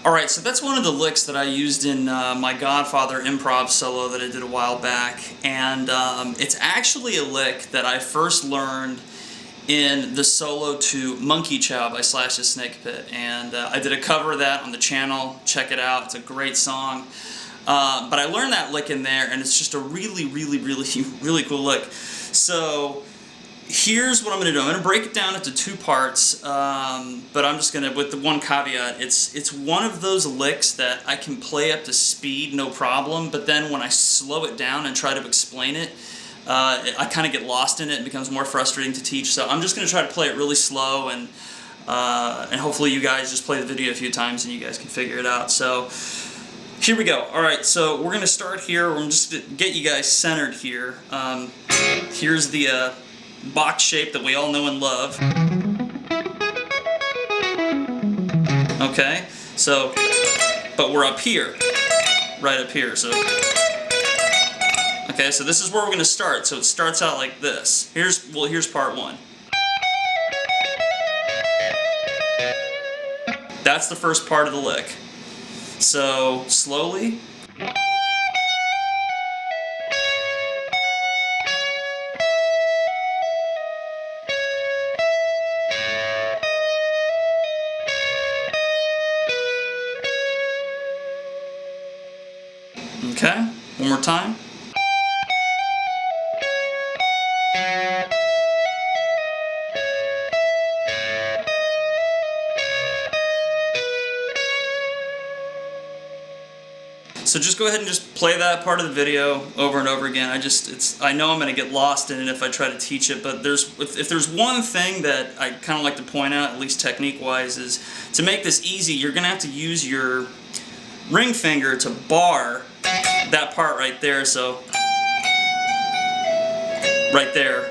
Alright, so that's one of the licks that I used in my Godfather improv solo that I did a while back, and it's actually a lick that I first learned in the solo to Monkey Chow by Slash the Snake Pit, and I did a cover of that on the channel. Check it out, it's a great song. But I learned that lick in there, and it's just a really cool lick. So here's what I'm going to do. I'm going to break it down into two parts, but I'm just going to, with the one caveat, it's one of those licks that I can play up to speed, no problem, but then when I slow it down and try to explain it, I kind of get lost in it and becomes more frustrating to teach. So I'm just going to try to play it really slow, and hopefully you guys just play the video a few times and you guys can figure it out. So here we go. Alright, so we're going to start here. We're just going to get you guys centered here. Here's the box shape that we all know and love. Okay, so, but we're up here, right up here, so. Okay, so this is where we're going to start. So it starts out like this. Here's part one. That's the first part of the lick. So, slowly. Okay, one more time. So just go ahead and just play that part of the video over and over again. I know I'm going to get lost in it if I try to teach it, but if there's one thing that I kind of like to point out, at least technique-wise, is to make this easy, you're going to have to use your ring finger to bar that part right there, so right there.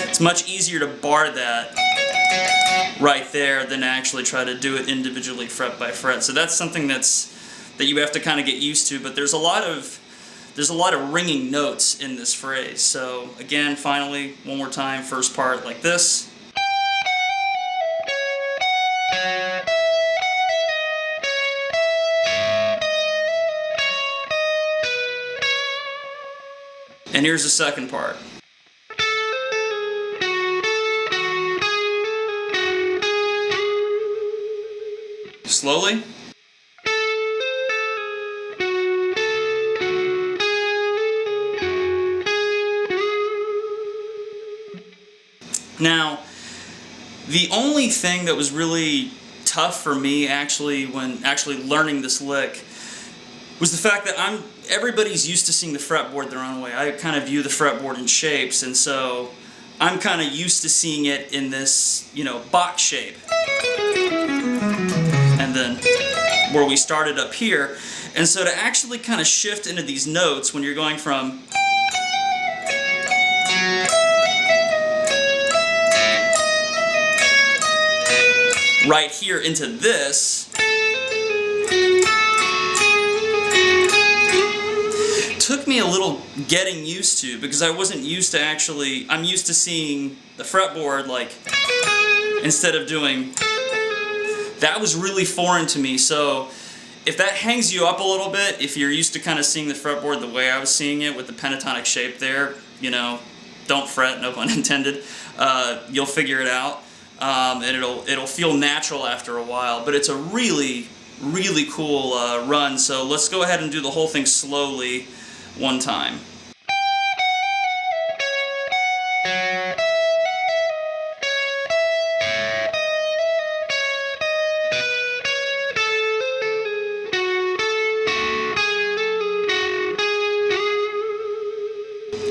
It's much easier to bar that right there than actually try to do it individually fret by fret. So that's something that you have to kind of get used to, but there's a lot of ringing notes in this phrase. So again, finally, one more time, first part like this. And here's the second part. Slowly. Now, the only thing that was really tough for me when learning this lick was the fact that everybody's used to seeing the fretboard their own way. I kind of view the fretboard in shapes, and so I'm kind of used to seeing it in this, box shape. And then where we started up here. And so to actually kind of shift into these notes when you're going from right here into this, took me a little getting used to, because I wasn't used to I'm used to seeing the fretboard like, instead of doing, that was really foreign to me. So if that hangs you up a little bit, if you're used to kind of seeing the fretboard the way I was seeing it with the pentatonic shape there, don't fret, no pun intended, you'll figure it out. And it'll feel natural after a while, but it's a really cool run. So let's go ahead and do the whole thing slowly one time.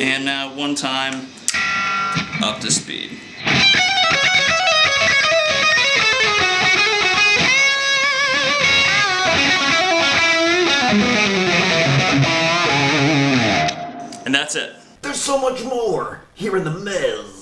And now one time up to speed. And that's it. There's so much more here in the mez.